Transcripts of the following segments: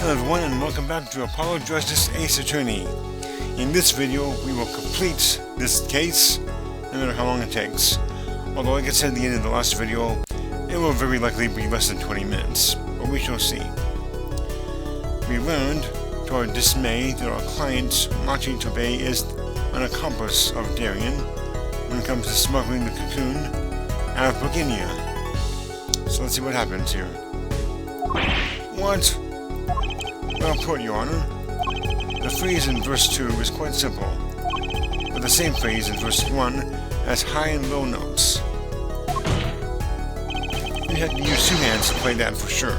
Hello everyone and welcome back to Apollo Justice Ace Attorney. In this video we will complete this case, no matter how long it takes. Although like I said at the end of the last video, it will very likely be less than 20 minutes, but we shall see. We learned, to our dismay, that our client, Machi Tobey, is an accomplice of Darien when it comes to smuggling the cocoon out of Boginia. So let's see what happens here. What? Well put, Your Honor. The phrase in verse 2 is quite simple, but the same phrase in verse 1 has high and low notes. You had to use two hands to play that for sure.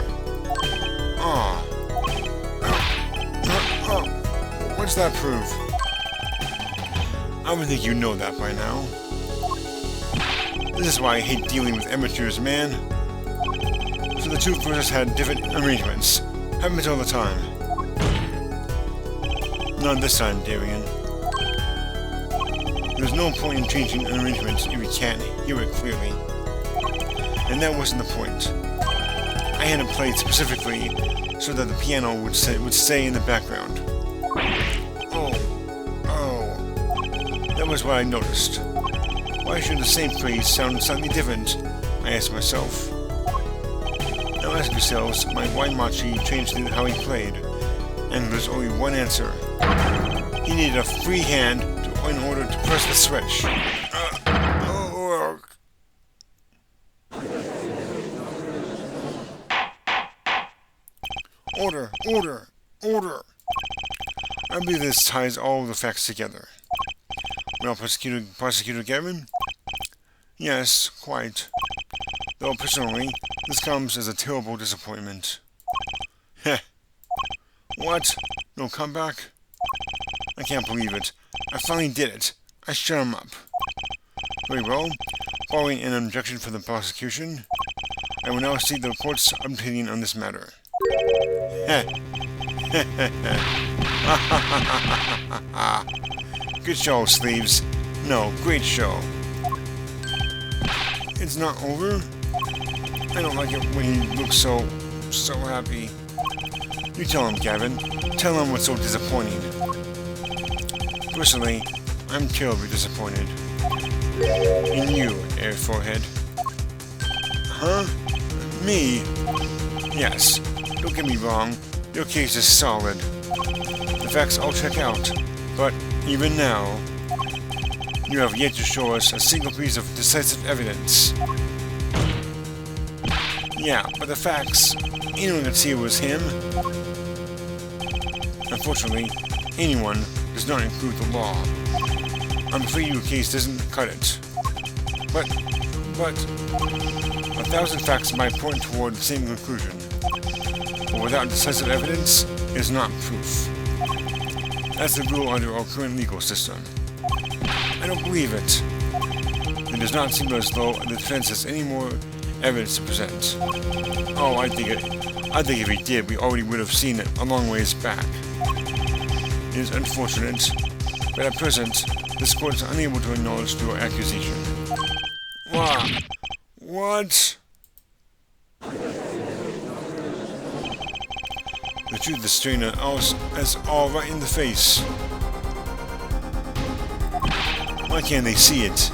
What's that prove? I would think you know that by now. This is why I hate dealing with amateurs, man. So the two verses had different arrangements. Happens all the time. Not this time, Darien. There's no point in changing an arrangement if you can't hear it clearly. And that wasn't the point. I had it played specifically so that the piano would stay in the background. That was what I noticed. Why should the same phrase sound slightly different? I asked myself. Now ask yourselves why Machi changed how he played, and there's only one answer. He needed a free hand in order to press the switch. Order! Order! Order! I believe this ties all the facts together. Well, Prosecutor Gavin? Yes, quite. Though personally, this comes as a terrible disappointment. Heh. What? No comeback? I can't believe it. I finally did it. I shut him up. Very well. Following an objection from the prosecution, I will now seek the court's opinion on this matter. Heh. Good show, Sleeves. No, great show. It's not over? I don't like it when he looks so happy. You tell him, Gavin. Tell him what's so disappointing. Personally, I'm terribly disappointed. In you, Air Forehead. Huh? Me? Yes. Don't get me wrong. Your case is solid. The facts all check out. But even now, you have yet to show us a single piece of decisive evidence. Yeah, but the facts, anyone could see it was him. Unfortunately, anyone does not include the law. I'm afraid your case doesn't cut it. But 1,000 facts might point toward the same conclusion. But without decisive evidence, it is not proof. That's the rule under our current legal system. I don't believe it. It does not seem as though the defense has any more evidence to present. Oh, I think if he did, we already would have seen it a long ways back. It is unfortunate, but at present, this court is unable to acknowledge your accusation. What? The truth is staring us all right in the face. Why can't they see it?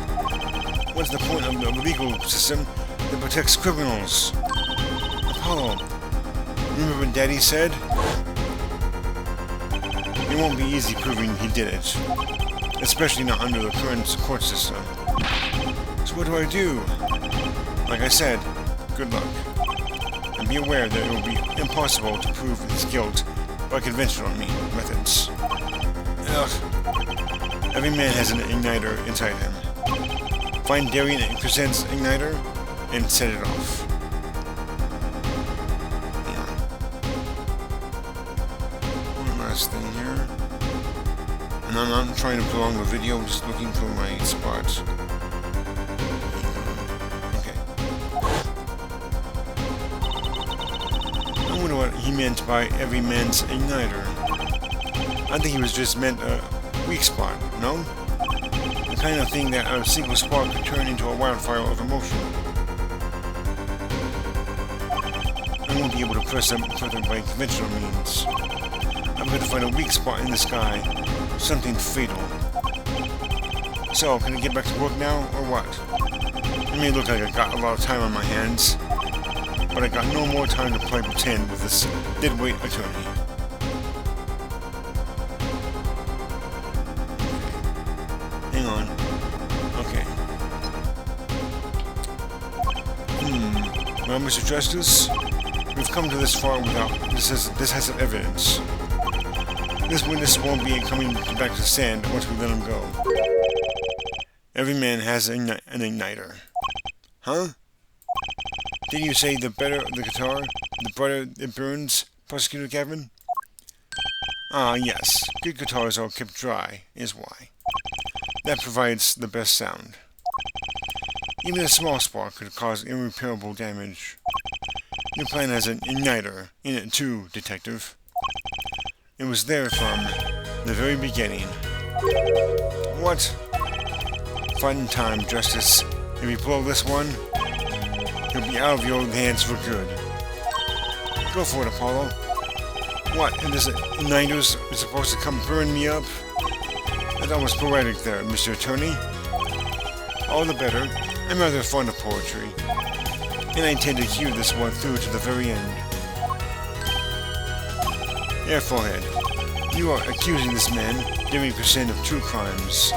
What's the point of the legal system that protects criminals? Apollo, remember what Daddy said? It won't be easy proving he did it, especially not under the current court system. So what do I do? Like I said, good luck. And be aware that it will be impossible to prove his guilt by conventional methods. Ugh. Every man has an igniter inside him. Find Darien and Crescent's igniter and set it off. One last thing here. And I'm not trying to prolong the video, I'm just looking for my spot. I wonder what he meant by every man's igniter. I think he was just meant a weak spot, no? The kind of thing that a single spark could turn into a wildfire of emotion. I won't be able to press them further by conventional means. I'm going to find a weak spot in the sky. Something fatal. So, can I get back to work now, or what? It may look like I got a lot of time on my hands, but I got no more time to play pretend with this deadweight attorney. Hang on. Okay. Well, Mr. Justice, we've come to this far without decisive evidence. This witness won't be coming back to stand once we let him go. Every man has an igniter. Huh? Didn't you say the better the guitar, the brighter it burns, Prosecutor Gavin? Ah, yes. Good guitars are kept dry, is why. That provides the best sound. Even a small spark could cause irreparable damage. Your plan has an igniter in it too, Detective. It was there from the very beginning. What? Fun time, Justice. If you blow this one, you'll be out of your hands for good. Go for it, Apollo. What, and this igniters is supposed to come burn me up? That's almost poetic there, Mr. Attorney. All the better. I'm rather fond of poetry, and I intend to hear this one through to the very end. Airforehead, you are accusing this man, 70% of two crimes.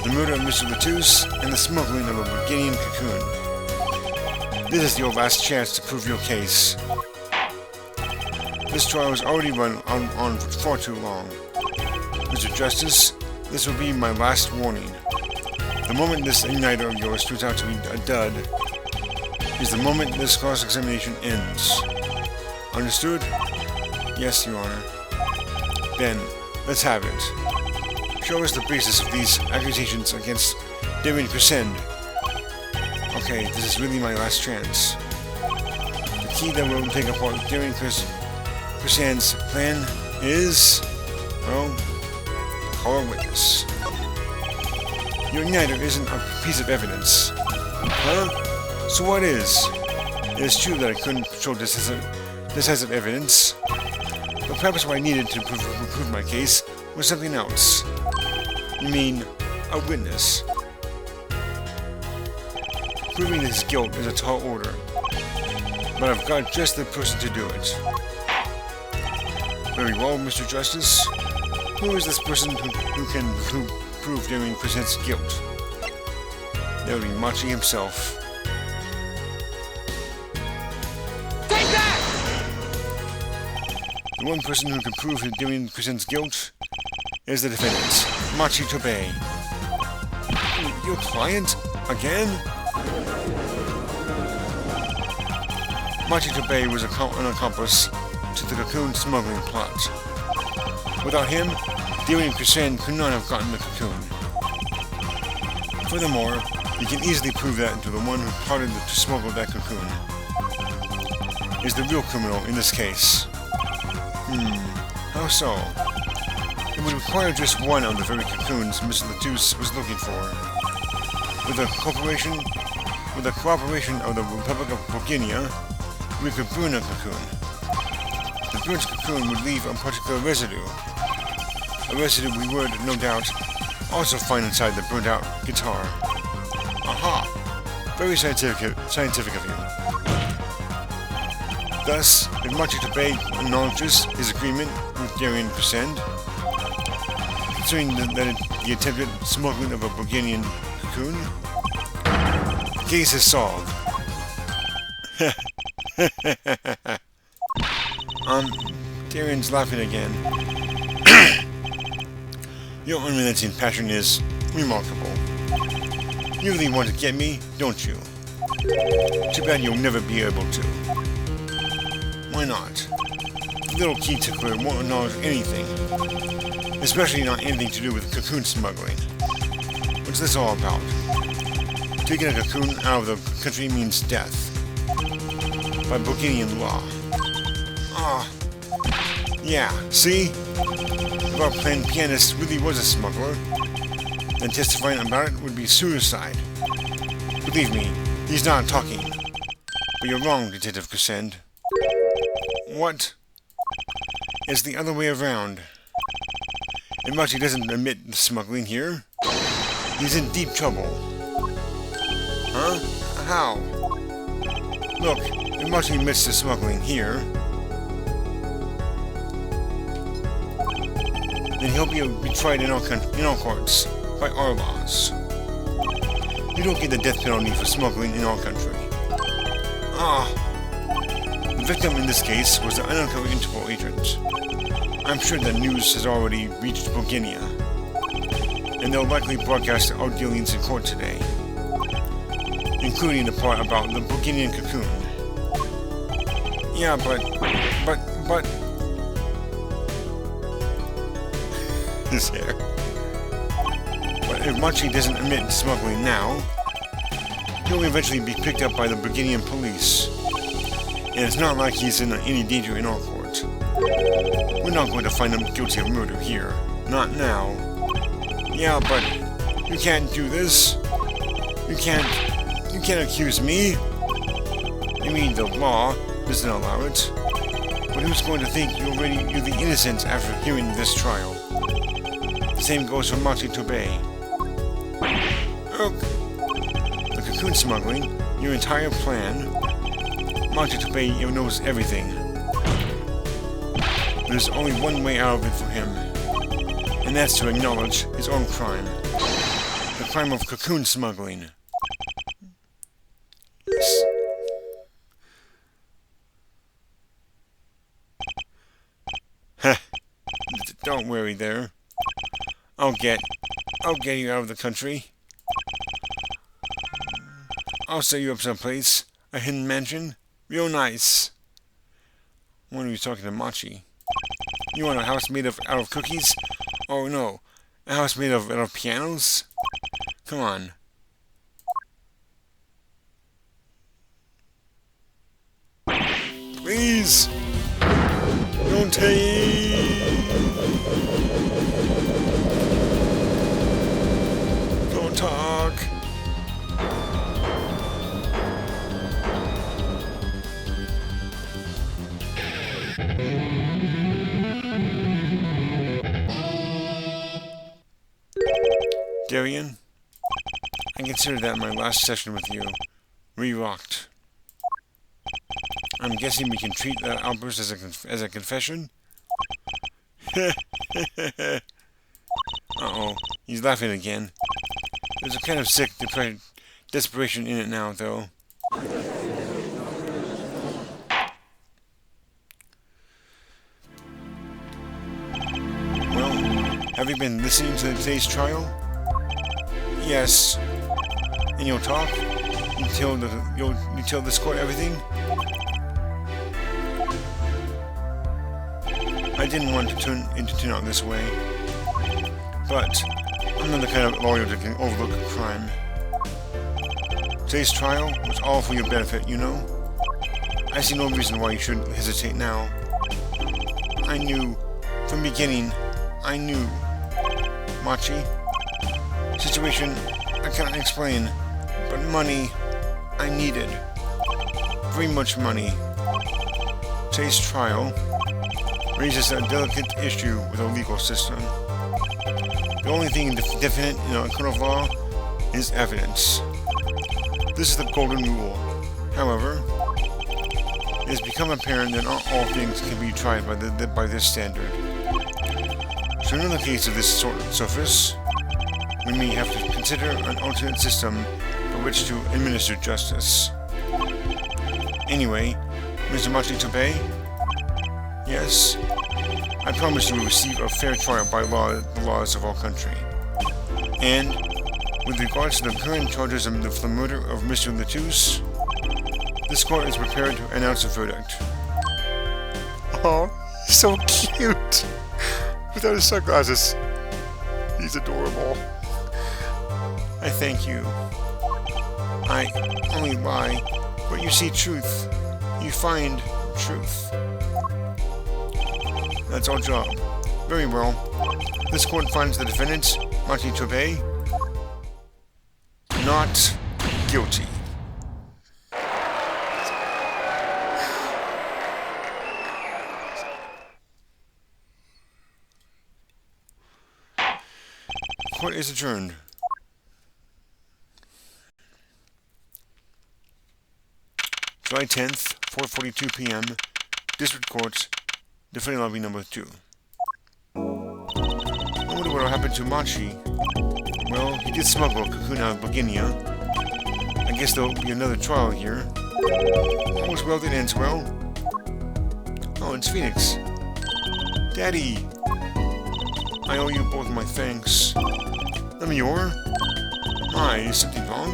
The murder of Mr. Latouche and the smuggling of a Bulgarian cocoon. This is your last chance to prove your case. This trial has already run on for far too long. Mr. Justice, this will be my last warning. The moment this igniter of yours turns out to be a dud is the moment this cross-examination ends. Understood? Yes, Your Honor. Then, let's have it. Show us the basis of these accusations against Damien Crescend. Okay, this is really my last chance. The key that will take apart Damien Crescend's plan is, well, call a witness. Your igniter isn't a piece of evidence. Huh? So what is? It is true that I couldn't show decisive evidence, but perhaps what I needed to prove my case was something else. You mean, a witness. Proving his guilt is a tall order, but I've got just the person to do it. Very well, Mr. Justice. Who is this person who can prove Damien Crescend's guilt? That would be Machi himself. Take that! The one person who can prove Damien Crescend's guilt is the defendant, Machi Tobey. Your client? Again? Machi Tobey was an accomplice to the cocoon smuggling plot. Without him, Damien Crescend could not have gotten the cocoon. Furthermore, you can easily prove that the one who plotted to smuggle that cocoon is the real criminal in this case. How so? It would require just one of the very cocoons Mr. Latouche was looking for. With the cooperation of the Republic of Bulgaria, we could burn a cocoon. The burnt cocoon would leave a particular residue. A residue we would, no doubt, also find inside the burnt-out guitar. Aha! Very scientific of you. Thus, if Machi Tobey acknowledges his agreement with Damien Crescend, concerning the attempted smuggling of a Bulgarian cocoon, the case is solved. Darian's laughing again. Your unrelenting passion is remarkable. You really want to get me, don't you? Too bad you'll never be able to. Why not? The little key tickler won't acknowledge anything, especially not anything to do with cocoon smuggling. What's this all about? Taking a cocoon out of the country means death. By Bulgarian law. Yeah, see? If our planned pianist really was a smuggler, then testifying about it would be suicide. Believe me, he's not talking. But you're wrong, Detective Crescend. What? It's the other way around. And Machi doesn't admit smuggling here. He's in deep trouble. Huh? How? Look, if Machi admits to smuggling here, then he'll be tried in all courts by our laws. You don't get the death penalty for smuggling in our country. The victim in this case was the undercover Interpol agent. I'm sure the news has already reached Bulgaria, and they'll likely broadcast our dealings in court today, including the part about the Bulgarian cocoon. Yeah, but... his hair. But if Machi doesn't admit smuggling now, he'll eventually be picked up by the Bulgarian police. And it's not like he's in any danger in our court. We're not going to find him guilty of murder here. Not now. Yeah, but you can't do this. You can't accuse me. You mean the law doesn't allow it. But who's going to think you're the innocent after hearing this trial? The same goes for Machi Tobey. The cocoon smuggling, your entire plan. Machi Tobey knows everything. There's only one way out of it for him, and that's to acknowledge his own crime. The crime of cocoon smuggling. Yes. Heh. Don't worry there. I'll get you out of the country. I'll set you up someplace. A hidden mansion. Real nice. I wonder who's talking to Machi. You want a house made out of cookies? Oh no. A house made out of pianos? Come on. Please! Don't take! Don't talk! Darian, I consider that my last session with you. Re-rocked. I'm guessing we can treat that outburst as a confession? Uh-oh, he's laughing again. There's a kind of sick desperation in it now, though. Well, have you been listening to today's trial? Yes. And you'll talk? You tell this court everything? I didn't want to turn out this way. But I'm not the kind of lawyer that can overlook a crime. Today's trial was all for your benefit, you know? I see no reason why you should hesitate now. I knew, from the beginning, I knew. Machi. Situation I cannot explain, but money I needed. Very much money. Today's trial raises a delicate issue with our legal system. The only thing definite in a court of law is evidence. This is the golden rule. However, it has become apparent that not all things can be tried by this standard. So in the case of this sort of surface, we may have to consider an alternate system by which to administer justice. Anyway, Mr. Machi Tobey? Yes? I promise you will receive a fair trial by the laws of our country. And, with regards to the current charges of the murder of Mr. Latouche, this court is prepared to announce a verdict. Oh, he's so cute! Without his sunglasses. He's adorable. I thank you. I only lie, but you see truth. You find truth. That's our job. Very well. This court finds the defendant, Machi Tobey, not guilty. Court is adjourned. July 10th, 4:42 p.m. District Court, Defendant Lobby number 2. I wonder what will happen to Machi. Well, he did smuggle a cocoon out of Beginia. I guess there'll be another trial here. All's well that ends well. Oh, it's Phoenix. Daddy! I owe you both my thanks. Lemure? My, is something wrong?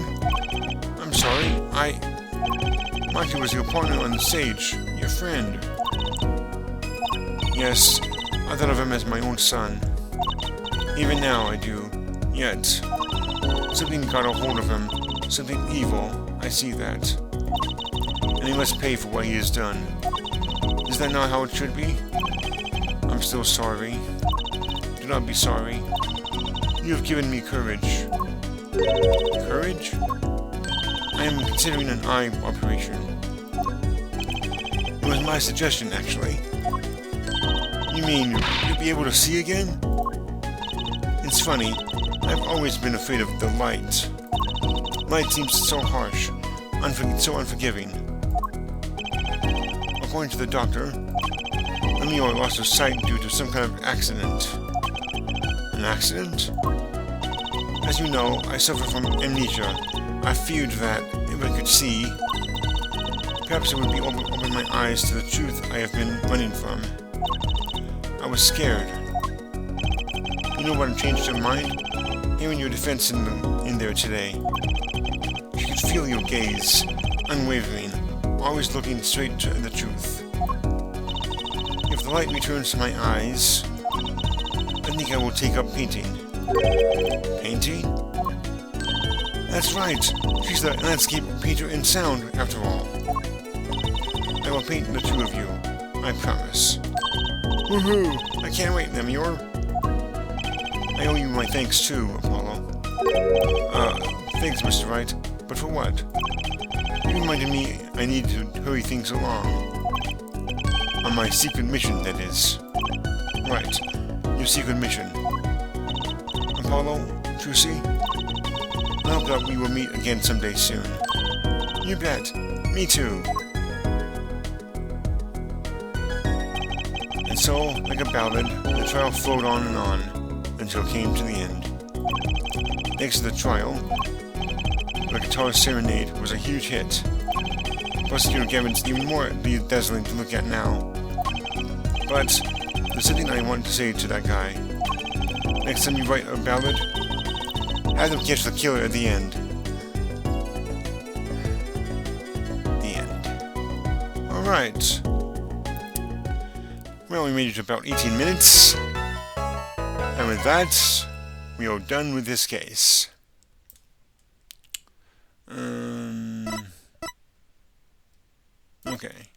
I'm sorry, Machi was your partner on the stage, your friend. Yes, I thought of him as my own son. Even now I do. Yet, something got a hold of him. Something evil. I see that. And he must pay for what he has done. Is that not how it should be? I'm still sorry. Do not be sorry. You have given me courage. Courage? I am considering an eye operation. It was my suggestion, actually. You mean you'll be able to see again? It's funny. I've always been afraid of the light. Light seems so harsh, so unforgiving. According to the doctor, Lemure lost her sight due to some kind of accident. An accident? As you know, I suffer from amnesia. I feared that, if I could see, perhaps it would be open my eyes to the truth I have been running from. I was scared. You know what changed her mind? Hearing your defense in there today. She could feel your gaze, unwavering, always looking straight to the truth. If the light returns to my eyes, I think I will take up painting. Painting? That's right. She's the landscape painter in sound, after all. I will paint the two of you. I promise. Woohoo! I can't wait, Lemure. I owe you my thanks too, Apollo. Thanks, Mr. Wright. But for what? You reminded me I need to hurry things along. On my secret mission, that is. Right. Your secret mission. Apollo, Trucy, I hope that we will meet again someday soon. You bet. Me too. And so, like a ballad, the trial flowed on and on, until it came to the end. Next to the trial, the guitar serenade was a huge hit. Prosecutor Gavin's even more dazzling to look at now. But there's something I want to say to that guy. Next time you write a ballad, have them catch the killer at the end. The end. Alright. Well, we made it to about 18 minutes. And with that, we are done with this case. Okay.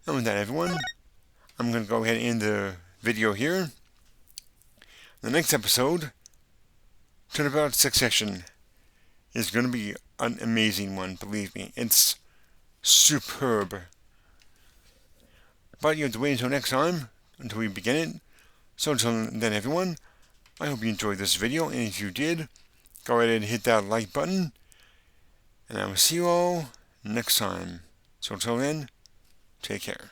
And with that, everyone, I'm going to go ahead and end the video here. The next episode, Turnabout Succession, is going to be an amazing one, believe me. It's superb. But you have to wait until next time, until we begin it. So until then, everyone, I hope you enjoyed this video, and if you did, go ahead and hit that like button, and I will see you all next time. So until then, take care.